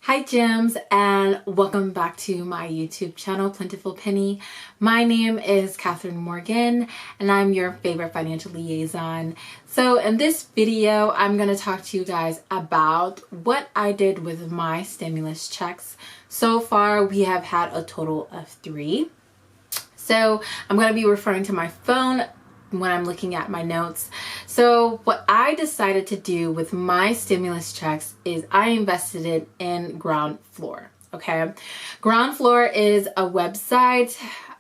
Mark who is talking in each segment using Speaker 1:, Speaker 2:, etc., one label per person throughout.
Speaker 1: Hi gems, and welcome back to my YouTube channel, Plentiful Penny. My name is Catherine Morgan and I'm your favorite financial liaison. So in this video, I'm going to talk to you guys about what I did with my stimulus checks. So far, we have had a total of 3. So I'm going to be referring to my phone when I'm looking at my notes. So what I decided to do with my stimulus checks is I invested it in Groundfloor. Okay, Groundfloor is a website.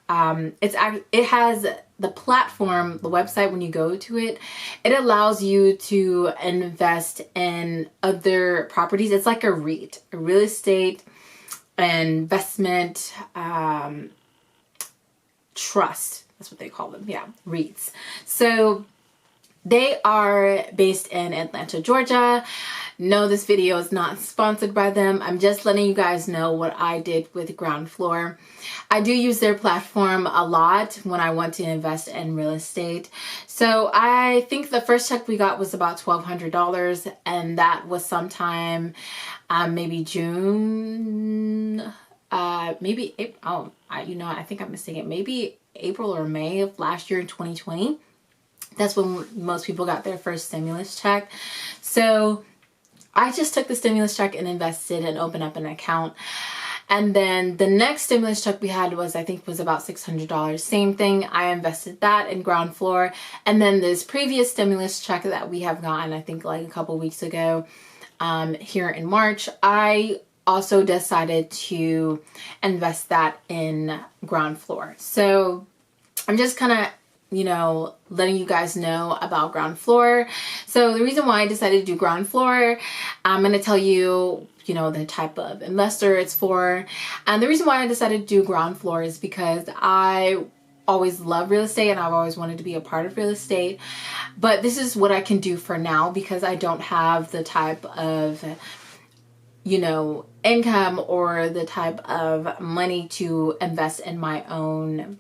Speaker 1: It has the platform, the website. When you go to it, it allows you to invest in other properties. It's like a REIT, a real estate investment trust. That's what they call them. Yeah, REITs. So they are based in Atlanta, Georgia. No, this video is not sponsored by them. I'm just letting you guys know what I did with Groundfloor. I do use their platform a lot when I want to invest in real estate. So I think the first check we got was about $1,200, and that was sometime maybe June, maybe April. I think I'm mistaken. Maybe April or May of last year in 2020. That's when most people got their first stimulus check. So I just took the stimulus check and invested and opened up an account. And then the next stimulus check we had was, I think, was about $600. Same thing. I invested that in Groundfloor. And then this previous stimulus check that we have gotten, I think like a couple weeks ago, here in March, I also decided to invest that in Groundfloor. So I'm just kind of, letting you guys know about Groundfloor. So the reason why I decided to do Groundfloor, I'm going to tell you, the type of investor it's for. And the reason why I decided to do Groundfloor is because I always love real estate and I've always wanted to be a part of real estate. But this is what I can do for now because I don't have the type of income or the type of money to invest in my own,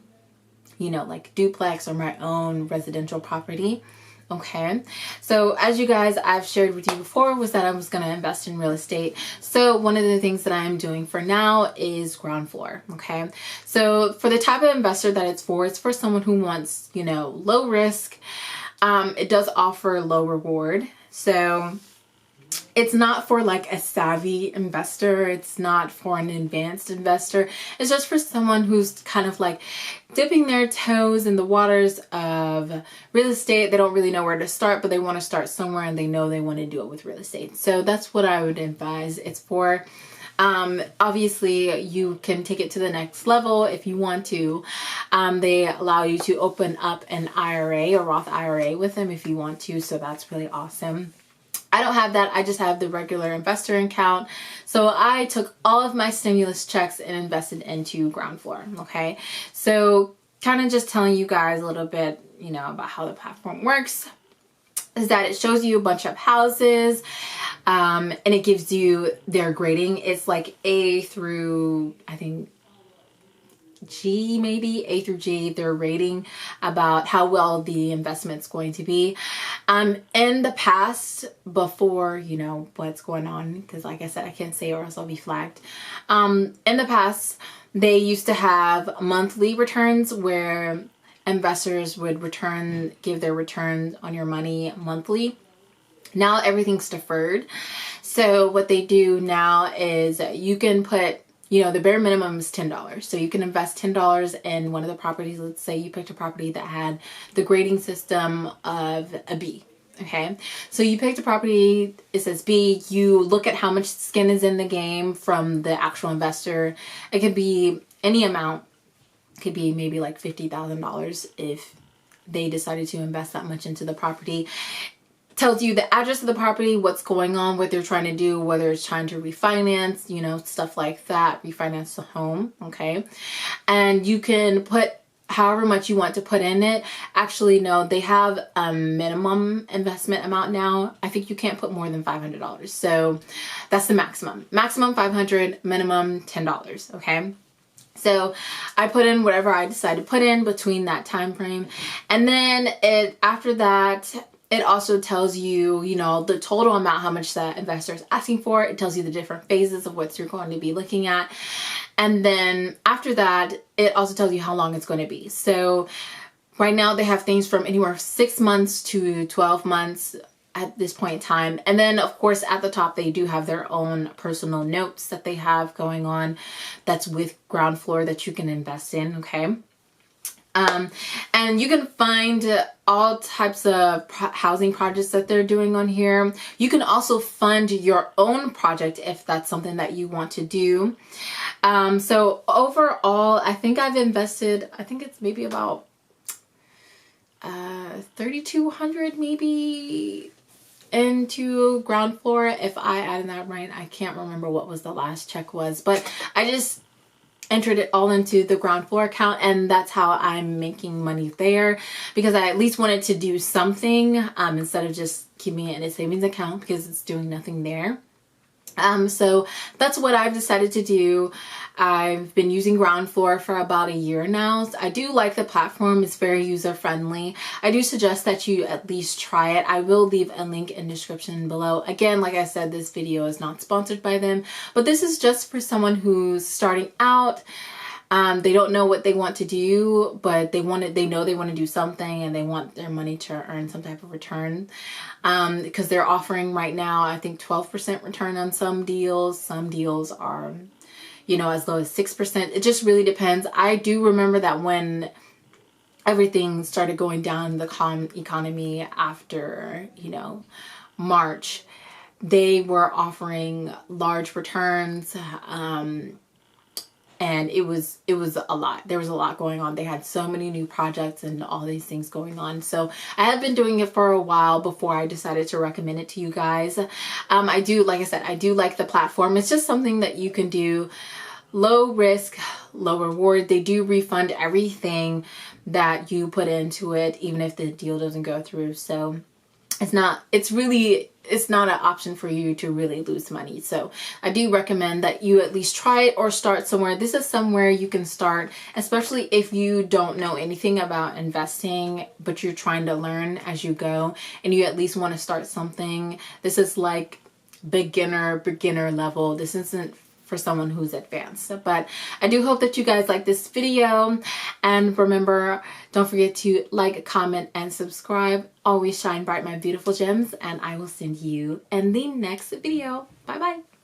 Speaker 1: like duplex or my own residential property. Okay. So as you guys, I've shared with you before was that I was going to invest in real estate. So one of the things that I'm doing for now is Groundfloor. Okay. So for the type of investor that it's for someone who wants, low risk. It does offer low reward. So it's not for like a savvy investor. It's not for an advanced investor. It's just for someone who's kind of like dipping their toes in the waters of real estate. They don't really know where to start, but they want to start somewhere and they know they want to do it with real estate. So that's what I would advise it's for. Obviously you can take it to the next level if you want to. They allow you to open up an IRA or Roth IRA with them if you want to. So that's really awesome. I don't have that. I just have the regular investor account. So I took all of my stimulus checks and invested into Groundfloor. Okay. So kind of just telling you guys a little bit, about how the platform works is that it shows you a bunch of houses, and it gives you their grading. It's like A through, I think, G, maybe A through G, their rating about how well the investment's going to be. In the past, before, what's going on, because like I said, I can't say or else I'll be flagged. In the past, they used to have monthly returns where investors would give their returns on your money monthly. Now everything's deferred. So what they do now is you can put, the bare minimum is $10. So you can invest $10 in one of the properties. Let's say you picked a property that had the grading system of a B. Okay. So you picked a property, it says B, you look at how much skin is in the game from the actual investor. It could be any amount. It could be maybe like $50,000 if they decided to invest that much into the property. Tells you the address of the property, what's going on, what they're trying to do, whether it's trying to refinance, stuff like that, refinance the home, okay? And you can put however much you want to put in it. Actually, no, they have a minimum investment amount now. I think you can't put more than $500. So that's the maximum. Maximum $500, minimum $10, okay? So I put in whatever I decided to put in between that time frame. And then after that, it also tells you, you know, the total amount, how much that investor is asking for. It tells you the different phases of what you're going to be looking at. And then after that, it also tells you how long it's going to be. So right now they have things from anywhere from 6 months to 12 months at this point in time. And then of course at the top they do have their own personal notes that they have going on that's with Groundfloor that you can invest in, okay? And you can find all types of housing projects that they're doing on here. You can also fund your own project if that's something that you want to do. So overall, I think I've invested, I think it's maybe about 3,200 maybe into Groundfloor. If I added that right, I can't remember what was the last check was, but I just entered it all into the Groundfloor account, and that's how I'm making money there, because I at least wanted to do something instead of just keeping it in a savings account because it's doing nothing there. So that's what I've decided to do. I've been using Groundfloor for about a year now. I do like the platform. It's very user friendly. I do suggest that you at least try it. I will leave a link in the description below. Again, like I said, this video is not sponsored by them, but this is just for someone who's starting out. They don't know what they want to do, but they know they want to do something, and they want their money to earn some type of return. Because they're offering right now, I think 12% return on some deals. Some deals are, you know, as low as 6%. It just really depends. I do remember that when everything started going down the economy after, you know, March, they were offering large returns. And it was a lot. There was a lot going on. They had so many new projects and all these things going on. So I have been doing it for a while before I decided to recommend it to you guys. I do, like I said, I do like the platform. It's just something that you can do. Low risk, low reward. They do refund everything that you put into it, even if the deal doesn't go through. So it's not an option for you to really lose money. So I do recommend that you at least try it or start somewhere. This is somewhere you can start, especially if you don't know anything about investing, but you're trying to learn as you go and you at least want to start something. This is like beginner level. This isn't for someone who's advanced. But I do hope that you guys like this video, and remember, don't forget to like, comment, and subscribe. Always shine bright, my beautiful gems, and I will send you in the next video. Bye bye.